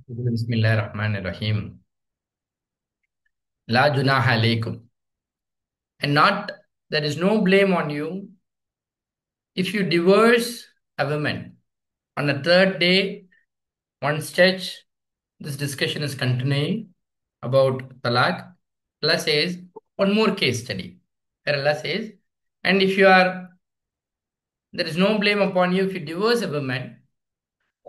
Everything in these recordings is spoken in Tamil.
Bismillahirrahmanirrahim. La junaha alaykum. And not, there is no blame on you if you divorce a woman. On the third day, one stretch, this discussion is continuing about talaq. Allah says, one more case study. Where Allah says, and if you are, there is no blame upon you if you divorce a woman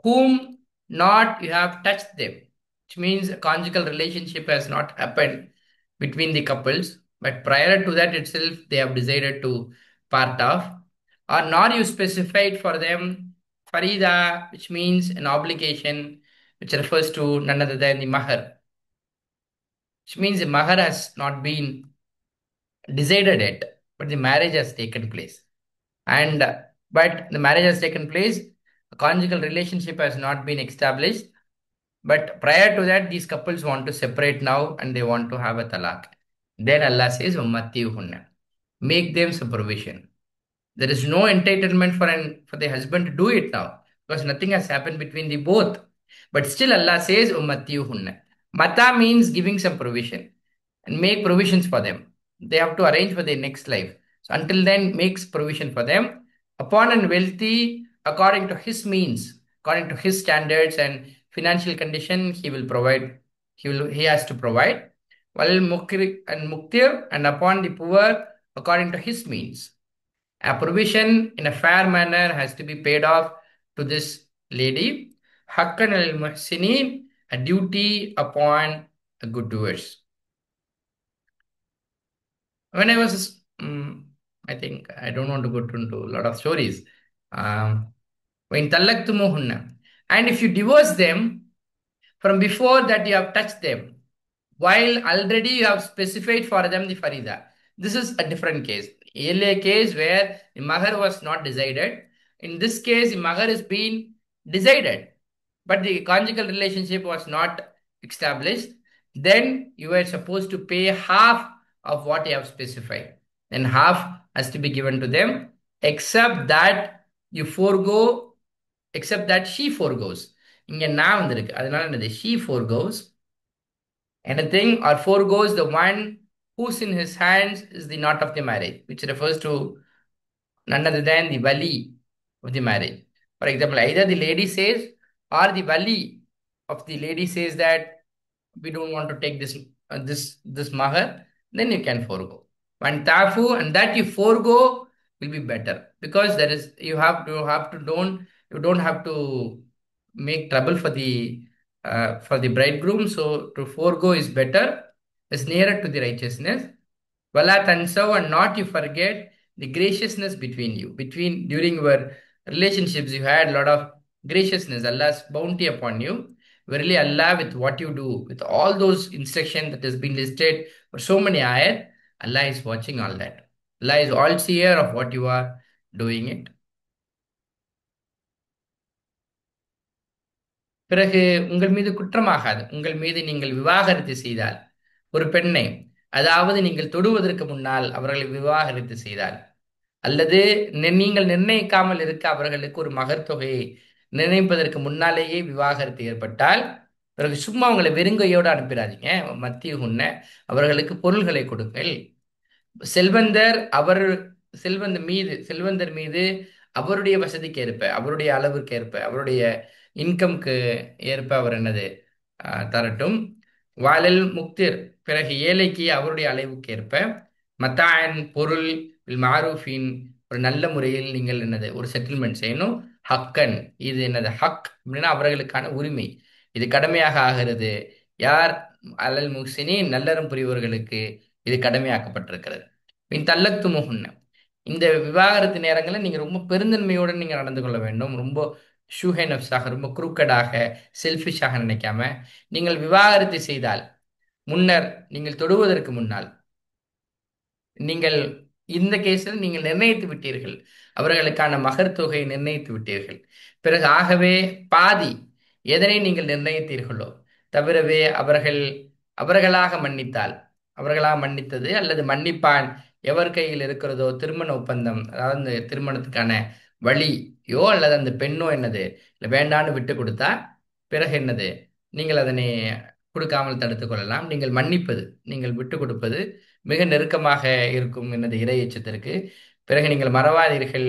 whom not you have touched them, which means a conjugal relationship has not happened between the couples, but prior to that itself they have decided to part off, or not you specified for them farida, which means an obligation, which refers to none other than the mahar, which means the mahar has not been decided yet, but the marriage has taken place. And but the marriage has taken place, a conjugal relationship has not been established. But prior to that, these couples want to separate now and they want to have a talaq. Then Allah says, "Ummatiyuhunna." Make them some provision. There is no entitlement for the husband to do it now because nothing has happened between the both. But still Allah says, "Ummatiyuhunna." Mata means giving some provision and make provisions for them. They have to arrange for their next life. So until then, makes provision for them. Upon and wealthy, according to his means, according to his standards and financial condition, he will provide. He has to provide. While mukri and muktir, and upon the poor, according to his means. A provision in a fair manner has to be paid off to this lady. Hakkan al muhsinin, a duty upon a good doers. When I was, I think I don't want to go into a lot of stories. When tallaqtumuhunna, and if you divorce them from before that you have touched them, while already you have specified for them the farida. This is a different case. A case where the mahar was not decided. In this case, the mahar has been decided, but the conjugal relationship was not established. Then you were supposed to pay half of what you have specified. Then half has to be given to them, except that you forego, except that she foregoes. இங்க நான் வந்திருக்கு அதனால என்னது she foregoes anything or foregoes the one whose in his hands is the knot of the marriage, which refers to none other than the wali of the marriage. For example, either the lady says or the wali of the lady says that we don't want to take this mahar, then you can forego. When tafu and that you forego will be better because there is you don't have to make trouble for the bridegroom. So to forego is better, is nearer to the righteousness. Wala tansaw, and not you forget the graciousness between you. Between during your relationships, you had a lot of graciousness, Allah's bounty upon you. Verily, Allah, with what you do, with all those instructions that has been listed for so many ayat, Allah is watching all that. Allah is all seer of what you are doing it. பிறகு உங்கள் மீது குற்றமாகாது. உங்கள் மீது நீங்கள் விவாகரத்து செய்தால் ஒரு பெண்ணை, அதாவது நீங்கள் தொடுவதற்கு முன்னால் அவர்களை விவாகரத்து செய்தால், அல்லது நீங்கள் நிர்ணயிக்காமல் இருக்க அவர்களுக்கு ஒரு மகர் தொகையை நிர்ணயிப்பதற்கு முன்னாலேயே விவாகரத்து ஏற்பட்டால், பிறகு சும்மா அவங்களை வெறுங்கையோடு அனுப்பிடாதீங்க. மத்திய உண்ண அவர்களுக்கு பொருள்களை கொடுங்கள். செல்வந்தர் அவர் செல்வந்தர் மீது அவருடைய வசதிக்கு ஏற்ப, அவருடைய அளவுக்கு ஏற்ப, அவருடைய இன்கம்க்கு ஏற்ப அவர் என்னது தரட்டும். வாலல் முக்திர், பிறகு ஏழைக்கு அவருடைய அளவுக்கு ஏற்ப, மத்தாயன் பொருள் மாரூஃபின், ஒரு நல்ல முறையில் நீங்கள் என்னது ஒரு செட்டில்மெண்ட் செய்யணும். ஹக்கன், இது என்னது ஹக் அப்படின்னா அவர்களுக்கான உரிமை, இது கடமையாக ஆகிறது. யார் அலல் முஹ்சினி, நல்லறம் புரிவர்களுக்கு இது கடமையாக்கப்பட்டிருக்கிறது. மீன் தல்லக்து முகுன்ன, இந்த விவாகரத்து நேரங்களில் நீங்கள் ரொம்ப பெருந்தன்மையோடு நீங்கள் நடந்து கொள்ள வேண்டும். ரொம்ப ஷூஹை நப்ஸாக, ரொம்ப குரூக்கடாக, செல்ஃபிஷாக நினைக்காம நீங்கள் விவாகரத்து செய்தால், முன்னர் நீங்கள் தொடுவதற்கு முன்னால் நீங்கள் இந்த கேஸில் நீங்கள் நிர்ணயித்து விட்டீர்கள், அவர்களுக்கான மகர் தொகையை நிர்ணயித்து விட்டீர்கள். பிறகு ஆகவே பாதி எதனை நீங்கள் நிர்ணயித்தீர்களோ தவிரவே அவர்களாக மன்னித்தால், அவர்களாக மன்னித்தது அல்லது மன்னிப்பான் எவர் கையில் இருக்கிறதோ திருமண ஒப்பந்தம், அதாவது இந்த திருமணத்துக்கான வழியோ அல்லது அந்த பெண்ணோ என்னது இல்லை வேண்டான்னு விட்டு கொடுத்தா, பிறகு என்னது நீங்கள் அதனை கொடுக்காமல் தடுத்துக் கொள்ளலாம். நீங்கள் மன்னிப்பது, நீங்கள் விட்டுக் கொடுப்பது மிக நெருக்கமாக இருக்கும் எனது இறை எச்சத்திற்கு. பிறகு நீங்கள் மறவாதீர்கள்,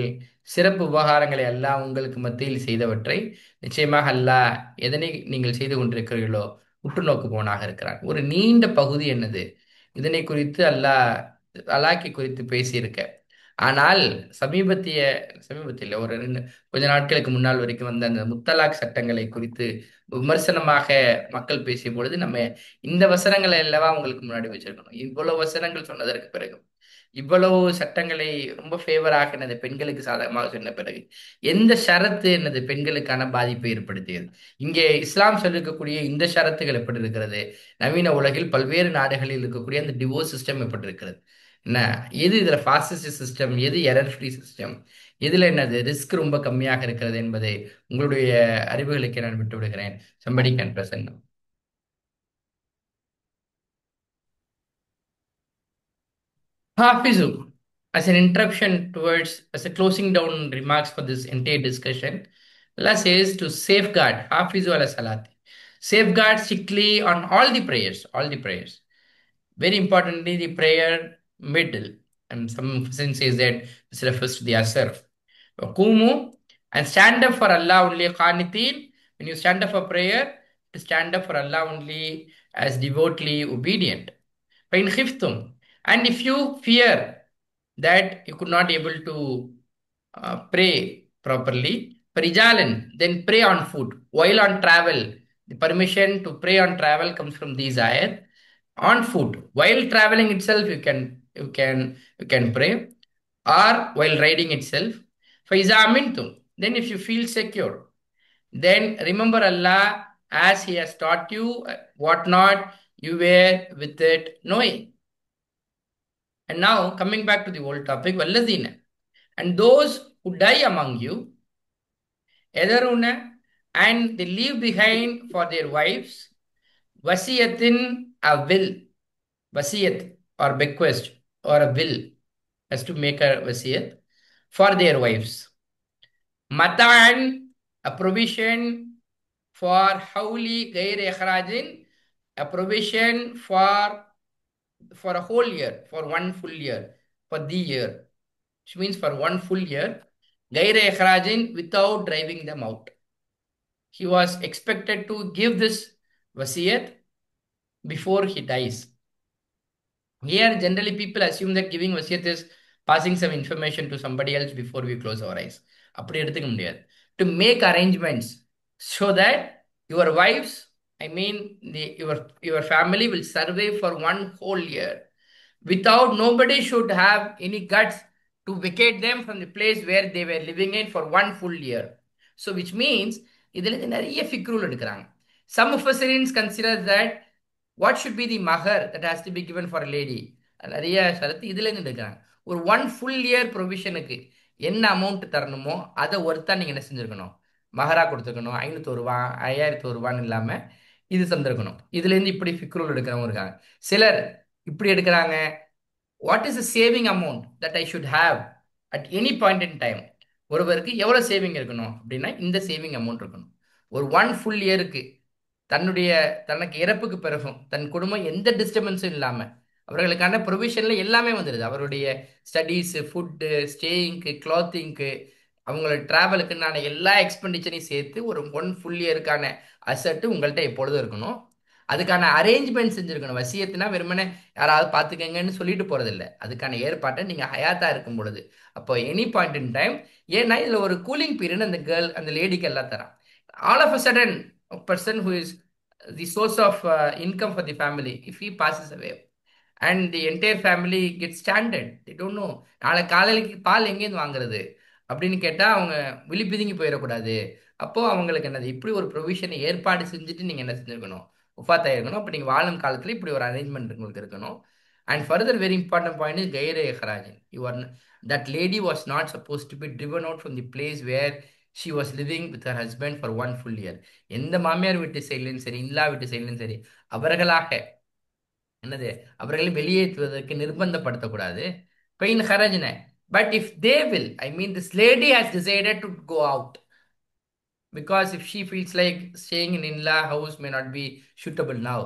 சிறப்பு உபகாரங்களை அல்லாஹ் உங்களுக்கு மத்தியில் செய்தவற்றை நிச்சயமாக அல்லாஹ் எதனை நீங்கள் செய்து கொண்டிருக்கிறீர்களோ உற்று நோக்குபவனாக இருக்கிறான். ஒரு நீண்ட பகுதி என்னது இதனை குறித்து அல்லாஹ்க்கை குறித்து பேசியிருக்க. ஆனால் சமீபத்திய சமீபத்தில் ஒரு கொஞ்ச நாட்களுக்கு முன்னால் வரைக்கும் வந்த அந்த முத்தலாக் சட்டங்களை குறித்து விமர்சனமாக மக்கள் பேசிய பொழுது நம்ம இந்த வசனங்களை அல்லவா உங்களுக்கு முன்னாடி வச்சிருக்கணும். இவ்வளவு வசனங்கள் சொன்னதற்கு பிறகு, இவ்வளவு சட்டங்களை ரொம்ப ஃபேவராக எனது பெண்களுக்கு சாதகமாக சொன்ன பிறகு எந்த ஷரத்து எனது பெண்களுக்கான பாதிப்பை ஏற்படுத்தியது? இங்கே இஸ்லாம் சொல்லிருக்கக்கூடிய இந்த ஷரத்துகள் எப்படி இருக்கிறது? நவீன உலகில் பல்வேறு நாடுகளில் இருக்கக்கூடிய அந்த டிவோர்ஸ் சிஸ்டம் எப்படி இருக்கிறது? என்ன, எது இதுல ஃபாஸ்டஸ்ட் சிஸ்டம், எது எரர் ஃப்ரீ சிஸ்டம், இதுல என்னது ரிஸ்க் ரொம்ப கம்மியாக இருக்கிறது என்பதை உங்களுடைய அறிவுகளுக்கு நான் விட்டு விடுகிறேன். Somebody can present now. Hafizu, as an interruption towards, as a closing down remarks for this entire discussion, Allah says to safeguard, Hafizu ala salati, safeguard strictly on all the prayers, all the prayers. Very importantly, the prayer middle, and some person says that this refers to the Asr. Kumu, and stand up for Allah only qanitin. When you stand up for prayer, to stand up for Allah only as devotedly obedient. فَإِنْ خِفْتُمْ, and if you fear that you could not able to pray properly, فَرِجَالًا, then pray on foot. While on travel, the permission to pray on travel comes from these ayat. On foot, while traveling itself, you can pray, or while riding itself. فَإِذَا أَمِنْتُمْ, then if you feel secure, then remember Allah as He has taught you what not you were with it knowing. And now coming back to the old topic, وَالَّذِينَ, and those who die among you, يَذَرُونَ, and they leave behind for their wives, وَصِيَّةٍ, a will, wasiyat or bequest or a will, has to make a wasiyat for their wives. Mata'an, a provision for hawli gair ikhrajin, a provision for a whole year, for one full year, for the year, which means for one full year, gair ikhrajin, without driving them out. He was expected to give this wasiyat before he dies. Here, generally, people assume that giving wasiyat is passing some information to somebody else before we close our eyes. அப்படி எடுத்துக்க முடியாது. To make arrangements so that your wives, I mean, your family will survive for one whole year without, nobody should have any guts to vacate them from the place where they were living in for one full year. So, which means, இதில் நிறைய ஃபிக்ரூல் எடுக்கிறாங்க. Some of us consider that what should be the mahar that has to be given for a lady, நிறைய ஷரத்து இதுல இருந்து எடுக்கிறாங்க. ஒரு ஒன் ஃபுல் இயர் ப்ரொவிஷனுக்கு என்ன அமௌண்ட் தரணுமோ அதை ஒருத்தா நீங்க என்ன செஞ்சிருக்கணும், மஹரா கொடுத்துருக்கணும். 500 ரூபா 1000 ரூபான்னு இல்லாம இது தந்திருக்கணும். இதுல இருந்து இப்படி ஃபிக்ரூல் எடுக்கிறவங்க இருக்காங்க. சிலர் இப்படி எடுக்கிறாங்க, what is saving amount that I should have at any point in time. ஒருவருக்கு எவ்வளவு சேவிங் இருக்கணும் அப்படின்னா இந்த சேவிங் அமௌண்ட் இருக்கணும். ஒரு ஒன் ஃபுல் இயருக்கு தனக்கு இறப்புக்கு பிறகும் தன் குடும்பம் எந்த டிஸ்டர்பன்ஸும் இல்லாம அவர்களுக்கான ப்ரொவிஷன்ல எல்லாமே வந்துடுது. அவருடைய ஸ்டடீஸ், ஃபுட்டு, ஸ்டேயிங்க்கு, கிளாத்திங்க்கு, அவங்களோட டிராவலுக்குன்னான எல்லா எக்ஸ்பெண்டிச்சரையும் சேர்த்து ஒரு ஒன் ஃபுல் இயருக்கான அசட்டு உங்கள்கிட்ட எப்பொழுதும் இருக்கணும். அதுக்கான அரேஞ்ச்மெண்ட் செஞ்சிருக்கணும். வசியத்துனா வெறுமனே யாராவது பார்த்துக்கங்கன்னு சொல்லிட்டு போறதில்லை. அதுக்கான ஏற்பாட்டை நீங்க ஹயாத்தா இருக்கும் பொழுது, அப்போ எனி பாயிண்ட் இன் டைம். ஏன்னா இதுல ஒரு கூலிங் பீரியட் அந்த லேடிக்கு எல்லாம் தரான். All of a sudden a person who is the source of income for the family, if he passes away and the entire family gets stranded, they don't know நாளை காலையில பால் எங்கேருந்து வாங்குறது அப்படின்னு கேட்டா அவங்க விழிப்பிதுங்கி போயிடக்கூடாது. அப்போ அவங்களுக்கு என்னது இப்படி ஒரு ப்ரொவிஷனை ஏற்பாடு செஞ்சுட்டு நீங்க என்ன செஞ்சிருக்கணும், உஃபாத்தா இருக்கணும். அப்போ நீங்க வாழும் காலத்துல இப்படி ஒரு அரேஞ்ச்மெண்ட் உங்களுக்கு இருக்கணும். And further very important point is கைரே ஹராஜன். You are that lady was not suppose to be driven out from the place where she was living with her husband for one full year. எந்த மாமியார் வீட்டு சைட்லையும் சரி, இல்லா வீட்டு சைட்லையும் சரி, அவர்களாக என்னது அவர்களை வெளியேற்றுவதற்கு நிர்பந்தப்படுத்தக்கூடாது. பெயின் ஹரஜ்ன, but if they will, I mean this lady has decided to go out, because if she feels like staying in in-law house may not be suitable now,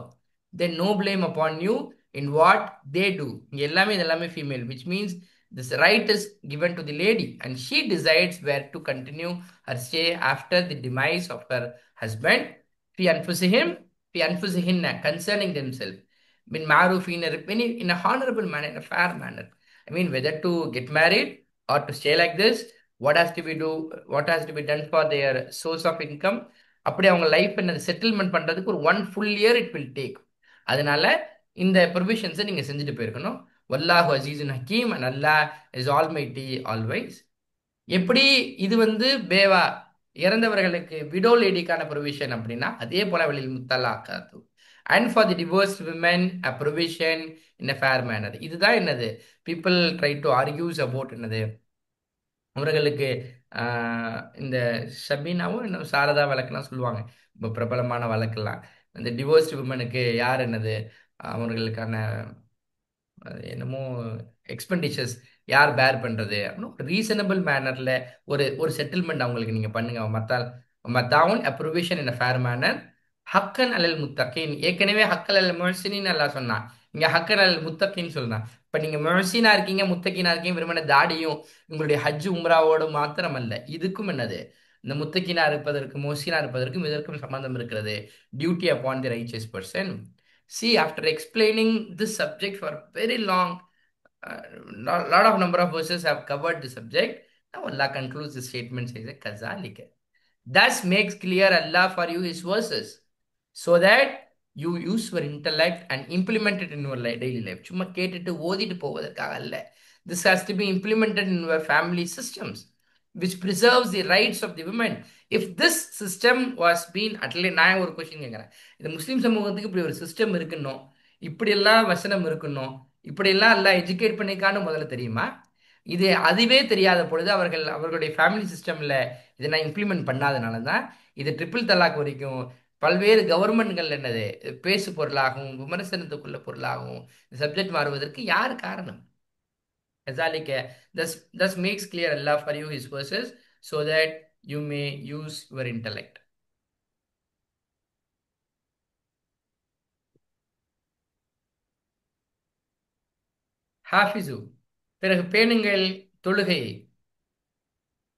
then no blame upon you in what they do. இங்க எல்லாமே இது எல்லாமே female, which means this right is given to the lady and she decides where to continue her stay after the demise of her husband. في أنفسهم في أنفسهن concerning themselves من معروفين in a honorable manner, in a fair manner. I mean, whether to get married or to stay like this, what has to be do, what has to be done for their source of income, அப்படி அவங்க லைஃப் என்ன செட்டில்மெண்ட் பண்றதுக்கு ஒரு 1 full year it will take. அதனால இந்த ப்ரொவிஷன்ஸை நீங்க செஞ்சுட்டு போயிருக்கணும். வல்லாஹு அசீசுன் ஹக்கீம் and Allah is almighty always. எப்படி இது வந்து பேவா இறந்தவர்களுக்கு விடோ லேடிக்கான ப்ரொவிஷன் அப்படின்னா அதே போல வெளியில் முத்தலாக்காத்து and for the divorced women a provision in a fair manner. இதுதான் என்னது people try to argues about என்னது அவர்களுக்கு இந்த ஷபீனாவும் இன்னும் சாரதா வழக்கெல்லாம் சொல்லுவாங்க. இப்போ பிரபலமான வழக்கெல்லாம் இந்த டிவோர்ஸ்ட் விமனுக்கு யார் என்னது அவர்களுக்கான என்னமோ எக்ஸ்பெண்டிச்சர்ஸ் யார் பேர் பண்றது அப்படின்னு ஒரு ரீசனபிள் மேனர்ல ஒரு ஒரு செட்டில்மெண்ட் அவங்களுக்கு நீங்க பண்ணுங்க. மத்தால் மத்தாவுன் அப்ரூவேஷன் இன் ஃபேர் மேனர் ஹக்கன் அலல் முத்தகின். ஏற்கனவே ஹக்கல் அல் முஹ்சினின்னு எல்லாம் சொன்னான், இங்க ஹக்கன் அல் முத்தகின்னு சொல்றான். இப்ப நீங்க முஹ்சினா இருக்கீங்க முத்தகினா இருக்கீங்க வெறுமனே தாடியும் உங்களுடைய ஹஜ் உம்ராவோடு மாத்திரம் அல்ல, இதுக்கும் என்னது இந்த முத்தகினா இருப்பதற்கு முஹ்சினா இருப்பதற்கும் இதற்கும் சம்பந்தம் இருக்கிறது. Duty upon the riches person. See, after explaining this subject for very long, lot of number of verses have covered the subject. Now Allah concludes the statement says, "Kazalika." Thus makes clear Allah for you His verses, so that you use your intellect and implement it in your daily life. சும்மா கேட்டுட்டு ஓதிட்டு போவதற்காக அல்ல. This has to be implemented in your family systems, which preserves the rights of the women. If this system was been Atlee நான் ஒரு கொஸ்டின் கேட்குறேன், இந்த முஸ்லீம் சமூகத்துக்கு இப்படி ஒரு சிஸ்டம் இருக்கணும், இப்படியெல்லாம் வசனம் இருக்கணும், இப்படியெல்லாம் எல்லாம் எஜுகேட் பண்ணிக்கான்னு முதல்ல தெரியுமா? இது அதுவே தெரியாத பொழுது அவர்கள் அவர்களுடைய ஃபேமிலி சிஸ்டம்ல இதை நான் இம்ப்ளிமெண்ட் பண்ணாதனால தான் இது ட்ரிபிள் தலாக் வரைக்கும் பல்வேறு கவர்மெண்ட்கள் என்னது பேசு பொருளாகவும் விமர்சனத்துக்குள்ள பொருளாகவும் சப்ஜெக்ட் மாறுவதற்கு யார் காரணம்? كذلك thus makes clear Allah for you His verses so that you may use your intellect. ஹாஃபிசு, பிறகு பேணுங்கள் தொழுகையை,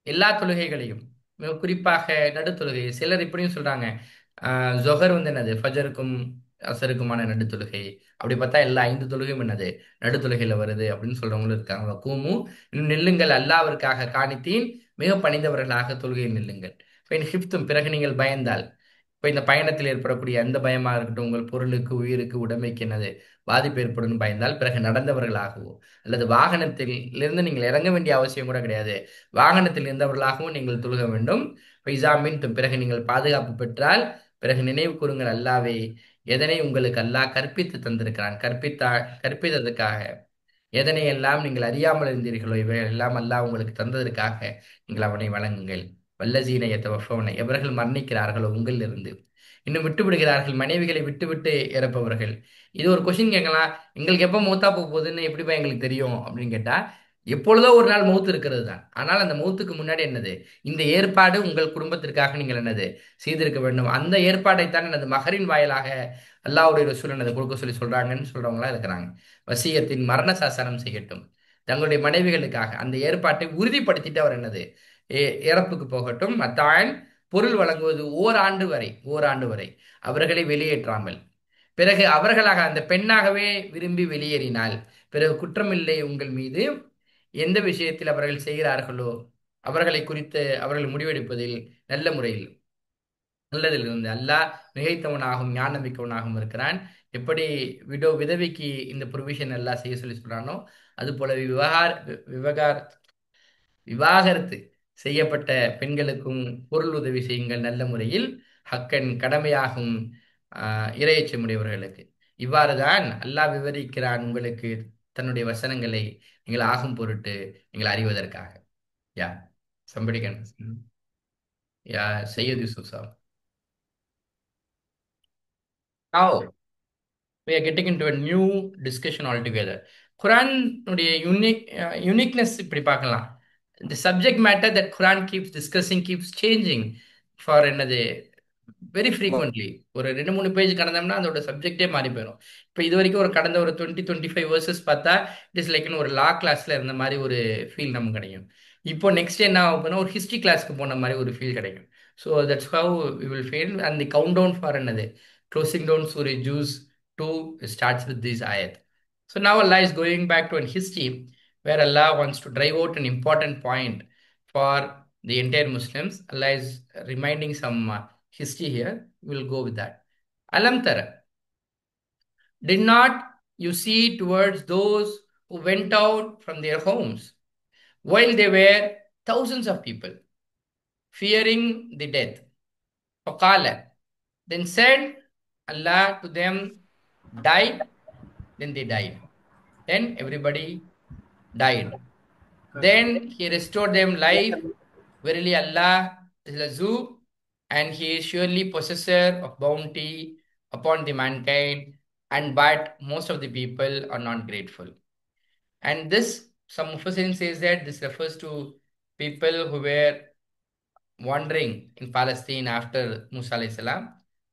எல்லா தொழுகைகளையும், மிக குறிப்பாக நடுத்தொழுகை. சிலர் இப்படியும் சொல்றாங்க, ஜொஹர் வந்து என்னது ஃபஜருக்கும் அசருக்குமான நடுத்தொழுகை, அப்படி பார்த்தா எல்லா 5 தொழுகையும் என்னது நடுத்தொழுகையில வருது அப்படின்னு சொல்றவங்களும் இருக்காங்க. கூமு இன்னும் நில்லுங்கள் அல்லாவிற்காக காணித்தீன், மிக பணிந்தவர்களாக தொழுகையில் நில்லுங்கள். ஹிப்தும், பிறகு நீங்கள் பயந்தால், இப்போ இந்த பயணத்தில் ஏற்படக்கூடிய எந்த பயமா இருக்கட்டும், உங்கள் பொருளுக்கு உயிருக்கு உடைமைக்கு என்னது பாதிப்பு ஏற்படும் பயந்தால் பிறகு நடந்தவர்களாகவோ அல்லது வாகனத்தில் இருந்து நீங்கள் இறங்க வேண்டிய அவசியம் கூட கிடையாது, வாகனத்தில் இருந்தவர்களாகவும் நீங்கள் தொழுக வேண்டும். பைசாமின், பிறகு நீங்கள் பாதுகாப்பு பெற்றால் பிறகு நினைவு கூறுங்கள் அல்லாவே, எதனை உங்களுக்கு அல்லாஹ் கற்பித்து தந்திருக்கிறான், கற்பித்ததுக்காக எதனை எல்லாம் நீங்கள் அறியாமல் இருந்தீர்களோ இவை எல்லாம் அல்லாஹ் உங்களுக்கு தந்ததற்காக நீங்கள் அவனை வழங்குங்கள். வல்லசீன எத்தவஃபோன, எவர்கள் மரணிக்கிறார்களோ உங்களிலிருந்து, இன்னும் விட்டு விடுகிறார்கள் மனைவிகளை விட்டு விட்டு இறப்பவர்கள். இது ஒரு கொஸ்டின் கேட்கலாம், எங்களுக்கு எப்போ மௌத்தா போக போகுதுன்னு எப்படிப்பா எங்களுக்கு தெரியும் அப்படின்னு கேட்டா, எப்பொழுதோ ஒரு நாள் மௌத்து இருக்கிறது தான். ஆனால் அந்த மௌத்துக்கு முன்னாடி என்னது இந்த ஏற்பாடு உங்கள் குடும்பத்திற்காக நீங்கள் என்னது செய்திருக்க வேண்டும். அந்த ஏற்பாடைத்தான் எனது மகரின் வாயிலாக அல்லாஹ்வுடைய ரசூல் என்னது கொடுக்க சொல்லி சொல்றாங்கன்னு சொல்றவங்களா இருக்கிறாங்க. வசியத்தின் மரண சாசனம் செய்யட்டும், தங்களுடைய மனைவிகளுக்காக அந்த ஏற்பாட்டை உறுதிப்படுத்திட்டு அவர் என்னது இறப்புக்கு போகட்டும். அத்தான் பொருள் வழங்குவது ஓராண்டு வரை அவர்களை வெளியேற்றாமல், பிறகு அவர்களாக அந்த பெண்ணாகவே விரும்பி வெளியேறினால் பிறகு குற்றமில்லை உங்கள் மீது. எந்த விஷயத்தில் அவர்கள் செய்கிறார்களோ அவர்களை குறித்து அவர்கள் முடிவெடுப்பதில் நல்ல முறையில் நல்லதில் இருந்து அல்லாஹ் மிகைத்தவனாகவும் ஞானமிக்கவனாகவும் இருக்கிறான். எப்படி விதவைக்கு இந்த ப்ரொவிஷன் எல்லாம் செய்ய சொல்லி சொல்றானோ அது போல விவாகரத்து செய்யப்பட்ட பெண்களுக்கும் பொருள் உதவி செய்யுங்கள் நல்ல முறையில், ஹக்கன் கடமையாகும் இறையச்சமுடையவர்களுக்கு. இவ்வாறுதான் அல்லாஹ் விவரிக்கிறான் உங்களுக்கு தன்னுடைய வசனங்களை நீங்கள் ஆகும் பொருட்டு நீங்கள் அறிவதற்காக. யா somebody can. Yeah, Sayyid Yusuf Saab. Now we are getting into a new discussion altogether. Quran உடைய uniqueness இப்படி பார்க்கலாம். The subject matter that Quran keeps discussing keeps changing. For என்னது வெரி ஃப்ரீக்வெண்ட்லி. ஒரு 2 3 பேஜ் கடந்தோம்னா அதோட சப்ஜெக்டே மாறி போயிடும். இப்போ இது வரைக்கும் ஒரு கடந்த ஒரு 20 25 பார்த்தா இட் இஸ் லைக் ஒரு லா கிளாஸ்ல இருந்த மாதிரி ஒரு ஃபீல் நமக்கு கிடைக்கும். இப்போ நெக்ஸ்ட் என்ன ஆகும் போனா ஒரு ஹிஸ்ட்ரி கிளாஸ்க்கு போன மாதிரி ஒரு ஃபீல் கிடைக்கும். So that's how we will feel. And the count down for என்னது க்ளோசிங் டவுன் சூரி ஜூஸ் டூ ஸ்டார்ட்ஸ் வித் திஸ் ஆயத். So now Allah is going back to an history where Allah wants to drive out an important point for the entire Muslims. Allah is reminding some history here. We'll go with that. Alam tara, did not you see towards those who went out from their homes while they were thousands of people, fearing the death? فقال, then said Allah to them, die. Then they died. Then everybody died. Then he restored them life. Verily Allah is Lazu, and he is surely possessor of bounty upon the mankind, and but most of the people are not grateful. And this, some Mufassirin says that this refers to people who were wandering in Palestine after Musa alayhi salam.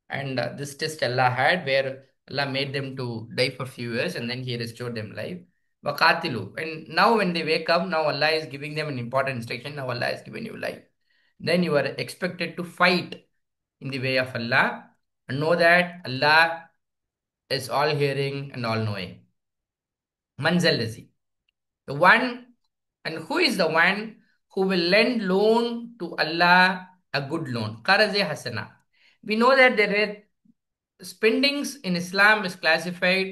And this test Allah had where Allah made them to die for few years and then He restored them life. Waqatilu. And now when they wake up, now Allah is giving them an important instruction. Now Allah is giving you life. Then you are expected to fight in the way of Allah and know that Allah is all hearing and all knowing. Manzalazi. The one, and who is the one who will lend loan to Allah a good loan? Qaraze Hasana. We know that there are spendings in Islam is classified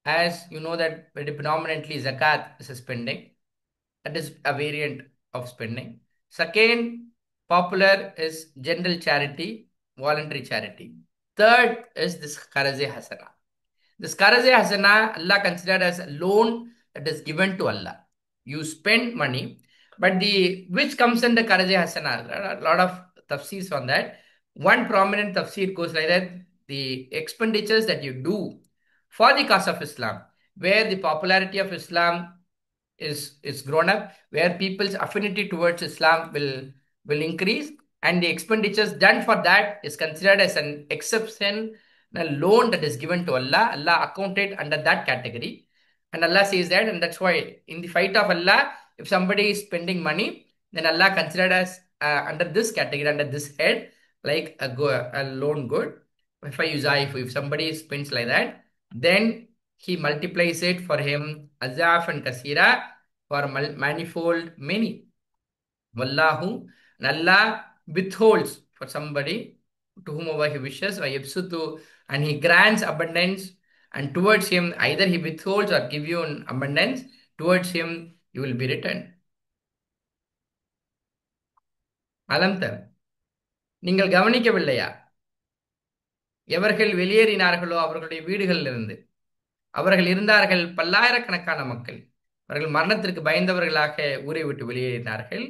as you know that very predominantly zakat is a spending. That is a variant of spending. Second, popular is general charity, voluntary charity. Third is this Qaraze Hasana. This Qaraze Hasana, Allah considered as a loan that is given to Allah. You spend money, but the which comes under Qaraze Hasana, a lot of tafsirs on that. One prominent tafsir goes like that, the expenditures that you do for the cause of Islam, where the popularity of Islam is grown up, where people's affinity towards Islam will increase, and the expenditures done for that is considered as an exception, a loan that is given to Allah. Allah accounted under that category, and Allah says that, and that's why in the fight of Allah, if somebody is spending money, then Allah considered as under this category, under this head, like a loan good. If somebody spends like that, then he multiplies it for him azaf and kasira for manifold many. Wallahu, and Allah withholds for somebody to whomever he wishes, or yabsutu, and he grants abundance, and towards him either he withholds or give you an abundance, towards him you will be returned. அலம்தர், நீங்கள் கவனிக்கவில்லையா? எவர்கள் வெளியேறினார்களோ அவர்களுடைய வீடுகளிலிருந்து அவர்கள் இருந்தார்கள் பல்லாயிரக்கணக்கான மக்கள். அவர்கள் மரணத்திற்கு பயந்தவர்களாக ஊரை விட்டு வெளியேறினார்கள்.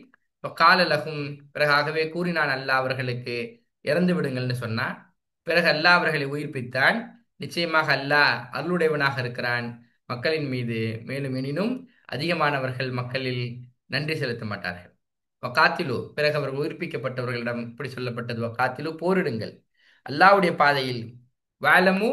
காலலகும், பிறகாகவே கூறினான் அல்லாஹ் அவர்களுக்கு இறந்து விடுங்கள்னு சொன்னான். பிறகு அல்லாஹ் அவர்களை உயிர்ப்பித்தான். நிச்சயமாக அல்லாஹ் அருளுடையவனாக இருக்கிறான் மக்களின் மீது. மேலும் எனினும் அதிகமானவர்கள் மக்களில் நன்றி செலுத்த மாட்டார்கள். வக்காத்திலு, பிறகு அவர் உயிர்ப்பிக்கப்பட்டவர்களிடம் இப்படி சொல்லப்பட்டது, வக்காத்திலு, போரிடுங்கள் அல்லாஹ்வுடைய பாதையில். வாலமு,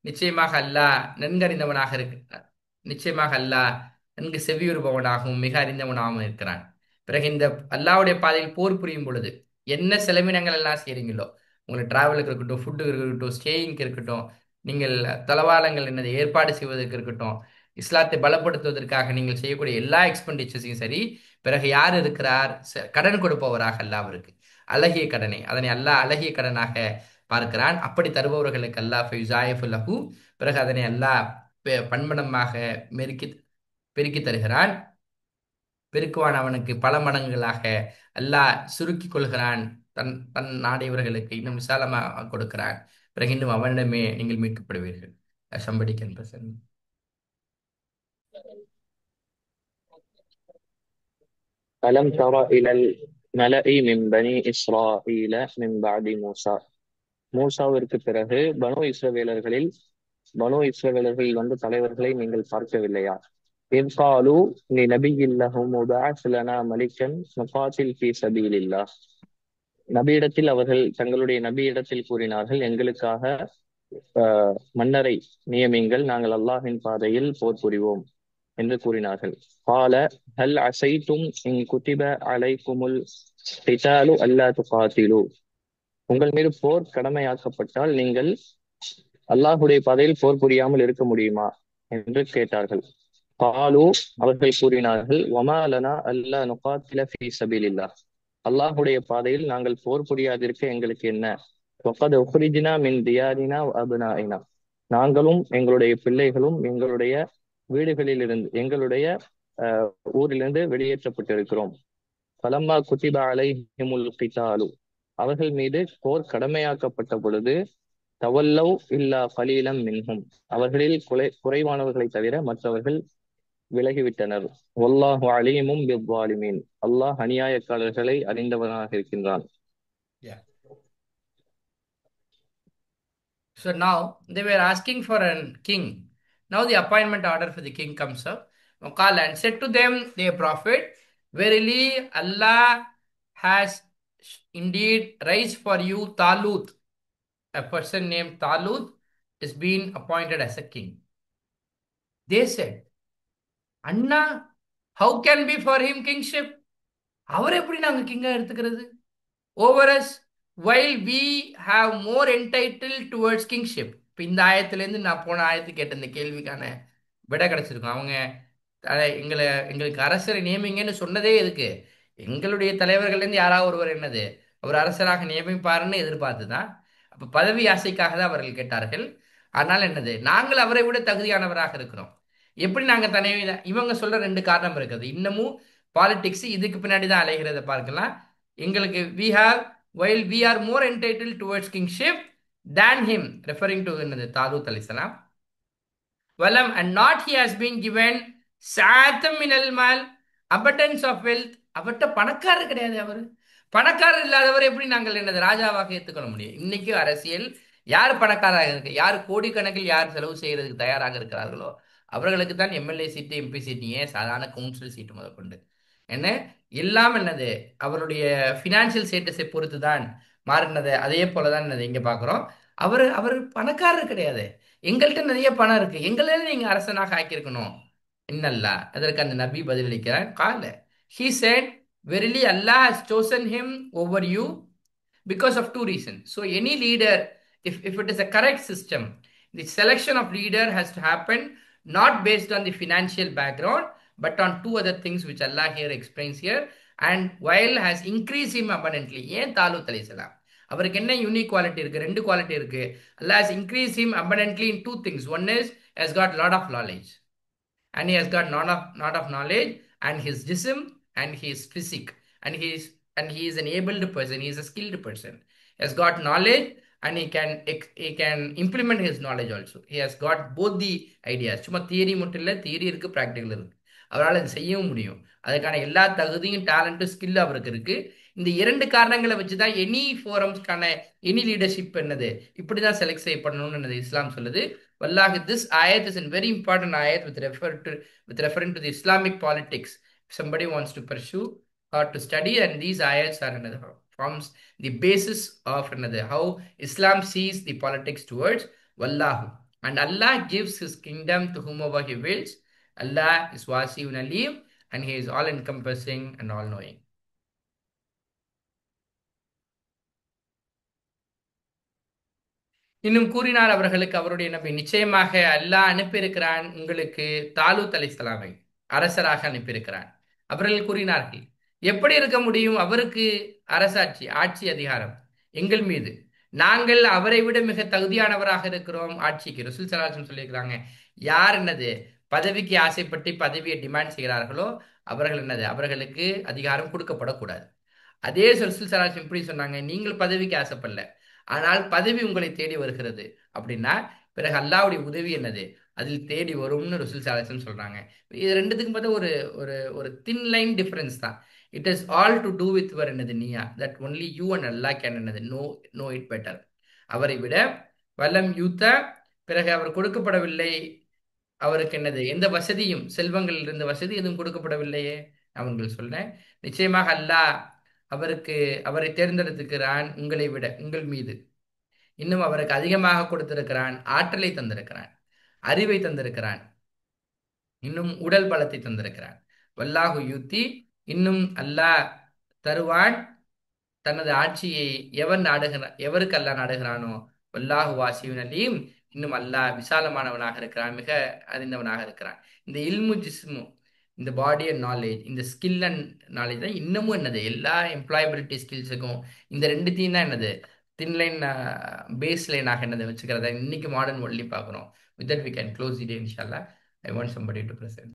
நிச்சயமாக அல்லாஹ் நன்கறிந்தவனாக இருக்கிறார். நிச்சயமாக அல்லாஹ் நன்கு செவியுறுபவனாகவும் மிக அறிந்தவனாகவும் இருக்கிறான். பிறகு இந்த அல்லாஹ்வுடைய பாதையில் போர் புரியும் பொழுது என்ன செலவினங்கள் எல்லாம் செய்றீங்களோ, உங்களுக்கு டிராவலுக்கு இருக்கட்டும், ஃபுட்டுக்கு இருக்கட்டும், ஸ்டேயிங்க்கு இருக்கட்டும், நீங்கள் தளவாடங்கள் என்னது ஏற்பாடு செய்வதற்கு இருக்கட்டும், இஸ்லாத்தை பலப்படுத்துவதற்காக நீங்கள் செய்யக்கூடிய எல்லா எக்ஸ்பெண்டிச்சர்ஸையும் சரி, பிறகு யார் இருக்கிறார்? கடன் கொடுப்பவராக அல்லாஹ் இருக்கு. அழகிய கடனை, அதனை அல்லாஹ் அழகிய கடனாக பார்க்கிறான். அப்படி தருபவர்களுக்கு அல்லாஹ் ஃபைசாயஃபுல்லஹு, பிறகு அதனை அல்லாஹ் பன்மடமாக பெருக்கி தருகிறான். பெருக்குவான் அவனுக்கு பல மடங்குகளாக. அல்லாஹ் சுருக்கி கொள்கிறான், தன் தன் நாடியவர்களுக்கு இன்னும் விசாலமாக கொடுக்கிறான். பிறகு இன்னும் அவனிடமே நீங்கள் மீட்கப்படுவீர்கள். somebody can present. ألم تر إلى الملأ من بني إسرائيل من بعد موسى மூசாவிற்கு பிறகு பனு இஸ்ரவேலர்கள் வந்து தலைவர்களை நீங்கள் பார்க்கவில்லையா? إذ قالوا لنبي لهم ابعث لنا ملكا نقاتل في سبيل الله நபியிடத்தில் அவர்கள் தங்களுடைய நபியிடத்தில் கூறினார்கள், எங்களுக்காக மன்னரை நியமிங்கள், நாங்கள் அல்லாஹ்வின் பாதையில் போர் புரிவோம் என்று கூறினார்கள். قال هل عسيتم إن كتب عليكم القتال ألا تقاتلوا. உங்கள் மீது போர் கடமையாக்கப்பட்டால் நீங்கள் அல்லாஹுடைய பாதையில் போர் புரியாமல் இருக்க முடியுமா என்று கேட்டார்கள். காலு, அவர்கள் கூறினார்கள், வமா லனா அல்லா நுகாத்தில ஃபீ சபீலில்லாஹ். அல்லாஹுடைய பாதையில் நாங்கள் போர் புரியாதிருக்க எங்களுக்கு என்ன? வகத் உக்ரிஜ்னா மின் தியாரினா வ அப்னாஇனா. நாங்களும் எங்களுடைய பிள்ளைகளும் எங்களுடைய வீடுகளிலிருந்து எங்களுடைய அஹ், ஊரிலிருந்து வெளியேற்றப்பட்டிருக்கிறோம். பலம்மா குத்திப அலைஹிமுல் கிதாலு. அவர்கள் மீது போர் கடமையாக்கப்பட்ட பொழுது தவல்லவ் இல்லா கலீலம் மின்ஹும். அவர்களில் குறைவானவர்களை தவிர மற்றவர்கள் விலகிவிட்டனர். வல்லாஹு அலீமும் பிஸ்ஸாலிமீன். அல்லாஹ் அநியாயக்காரர்களை அறிந்தவனாக இருக்கின்றான். Yeah. So now they were asking for a king. Now the appointment order for the king comes up. Qala and said to them, their prophet, verily Allah has indeed raised for you Talut, a person named Talut is being appointed as a king. They said, Anna, how can be for him kingship? அவர் எப்படி நாங்க கிங்கா எடுத்துக்கிறது? Over us, while we have more entitled towards kingship. இப்போ இந்த ஆயத்திலேருந்து நான் போன ஆயத்து கேட்ட இந்த கேள்விக்கான விடை கிடைச்சிருக்கும். அவங்க எங்களுக்கு அரசரை நியமிங்கன்னு சொன்னதே எதுக்கு? எங்களுடைய தலைவர்கள்லேருந்து யாராவது ஒருவர் என்னது அவர் அரசராக நியமிப்பாருன்னு எதிர்பார்த்து தான். அப்போ பதவி ஆசைக்காக தான் அவர்கள் கேட்டார்கள். ஆனால் என்னது, நாங்கள் அவரை விட தகுதியானவராக இருக்கிறோம். எப்படி நாங்கள் இவங்க சொல்ற ரெண்டு காரணம் இருக்குது. இன்னமும் பாலிடிக்ஸ் இதுக்கு பின்னாடி தான் அலைகிறத பார்க்கலாம். எங்களுக்கு we have while we are more entitled towards kingship than him, referring to என்னது தாலூத் அலைஹிஸ்ஸலாம். வலம் and not he has been given சாத்தம் மினல் மால், abundance of wealth. அவர்கிட்ட பணக்காரர் கிடையாது. அவர் பணக்காரர் இல்லாதவர் எப்படி நாங்கள் என்னது ராஜாவாக ஏற்றுக்கொள்ள முடியும்? இன்னைக்கு அரசியல் யார் பணக்காராக இருக்கு, யார் கோடிக்கணக்கில் யார் செலவு செய்யறதுக்கு தயாராக இருக்கிறார்களோ அவர்களுக்கு தான் எம்எல்ஏ சீட்டு, எம்பி சீட்டு, ஏன் சாதாரண கவுன்சில் சீட்டு முதற்கொண்டு என்ன எல்லாம் என்னது அவருடைய ஃபினான்ஷியல் ஸ்டேட்டஸை பொறுத்து தான் மாறினது. அதே போல தான் என்னது இங்கே பார்க்குறோம். அவர் அவர் பணக்காரர் கிடையாது. எங்கள்கிட்ட நிறைய பணம் இருக்கு, எங்களை நீங்க அரசனாக ஆக்கியிருக்கணும். இன்னல்லா, அதற்கு அந்த நபி பதிலளிக்கிறார். கால he said, verily Allah has chosen him over you because of two reasons. So any leader, if it is a correct system, the selection of leader has to happen not based on the financial background but on two other things which Allah here explains here. And while has increased him abundantly. ஏன் தாலூத் அலைஹிஸ்ஸலாம் அவருக்கு என்ன யூனிக் குவாலிட்டி இருக்கு? ரெண்டு குவாலிட்டி இருக்கு. Allah has increased him abundantly in two things. One is has got lot of knowledge, and he has got not of knowledge, and his jism and his physique, and he is an abled person, he is a skilled person. He has got knowledge and he can implement his knowledge also. He has got both the ideas. சும்மா தியரி மட்டும் இல்லை, தியரி இருக்கு, ப்ராக்டிக்கல் இருக்கு. அவரால் அது செய்யவும் முடியும். அதுக்கான எல்லா தகுதியும் டேலண்ட்டும் ஸ்கில் அவருக்கு இருக்கு. இந்த இரண்டு காரணங்களை வச்சுதான் எனி ஃபோரம்ஸ்க்கான எனி லீடர்ஷிப் என்னது இப்படிதான் செலக்ட் செய்யப்படணும்னு இஸ்லாம் சொல்லுது. Wallahi, this ayat is a very important ayat with referring to the Islamic politics. If somebody wants to pursue or to study, and these ayats are another forms the basis of another how Islam sees the politics towards Wallahu. And Allah gives his kingdom to whomever he wills. Allah is wasi'un alim, and he is all encompassing and all knowing. இன்னும் கூறினார் அவர்களுக்கு அவருடைய நபி, நிச்சயமாக அல்லாஹ் அனுப்பியிருக்கிறான் உங்களுக்கு தாலூத் அலைஹிஸ்ஸலாமை அரசராக அனுப்பியிருக்கிறான். அவர்கள் கூறினார்கள், எப்படி இருக்க முடியும் அவருக்கு அரசாட்சி ஆட்சி அதிகாரம் எங்கள் மீது? நாங்கள் அவரை விட மிக தகுதியானவராக இருக்கிறோம் ஆட்சிக்கு. ரசூல் ஸல்லல்லாஹு அலைஹி வஸல்லம் சொல்லியிருக்கிறாங்க, யார் என்னது பதவிக்கு ஆசைப்பட்டு பதவியை டிமாண்ட் செய்கிறார்களோ அவர்கள் என்னது அவர்களுக்கு அதிகாரம் கொடுக்கப்படக்கூடாது. அதே ரசூல் ஸல்லல்லாஹு அலைஹி வஸல்லம் இப்படி சொன்னாங்க, நீங்கள் பதவிக்கு ஆசைப்படல, ஆனால் பதவி உங்களை தேடி வருகிறது அப்படின்னா பிறகு அல்லாஹ்வுடைய உதவி என்னது அதில் தேடி வரும்னு ரசூல் ஸல்லல்லாஹு அலைஹி வஸல்லம் சொல்றாங்க. இது ரெண்டுத்துக்கும் பார்த்தா ஒரு ஒரு ஒரு தின் லைன் டிஃபரன்ஸ் தான். It is all to do with your என்னது நியா, that only you and Allah can என்னது நோ இட் பெட்டர். அவரை விட வல்லம் யூத்த, பிறகு அவர் கொடுக்கப்படவில்லை அவருக்கு என்னது எந்த வசதியும், செல்வங்கள் இருந்த வசதி எதுவும் கொடுக்கப்படவில்லையே. அவங்கள் சொல்றேன், நிச்சயமாக அல்லாஹ் அவரை தேர்ந்தெடுத்திருக்கிறான் உங்களை விட உங்கள் மீது. இன்னும் அவருக்கு அதிகமாக கொடுத்திருக்கிறான், ஆற்றலை தந்திருக்கிறான், அறிவை தந்திருக்கிறான், இன்னும் உடல் பலத்தை தந்திருக்கிறான். வல்லாஹு யுத்தி, இன்னும் அல்லாஹ் தருவான் தனது ஆட்சியை எவருக்கு அல்லாஹ் நாடுகிறானோ. வல்லாஹு வாசியுன் அலீம், இன்னும் அல்லாஹ் விசாலமானவனாக இருக்கிறான், மிக அறிந்தவனாக இருக்கிறான். இந்த இல்மு ஜிஸ்மு, இந்த பாடி அண்ட் நாலேஜ், இந்த ஸ்கில் அண்ட் நாலேஜ் தான் இன்னமும் என்னது எல்லா எம்ப்ளாயபிலிட்டி ஸ்கில்ஸுக்கும் இந்த ரெண்டுத்தையும் தான் என்னது தின்லைன் பேஸ் லைனாக என்னது வச்சுக்கிறத இன்னைக்கு மாடர்ன் வேர்ல்ட்லயும் பார்க்குறோம். With that we can close it இன்ஷால்லா. I want somebody to present.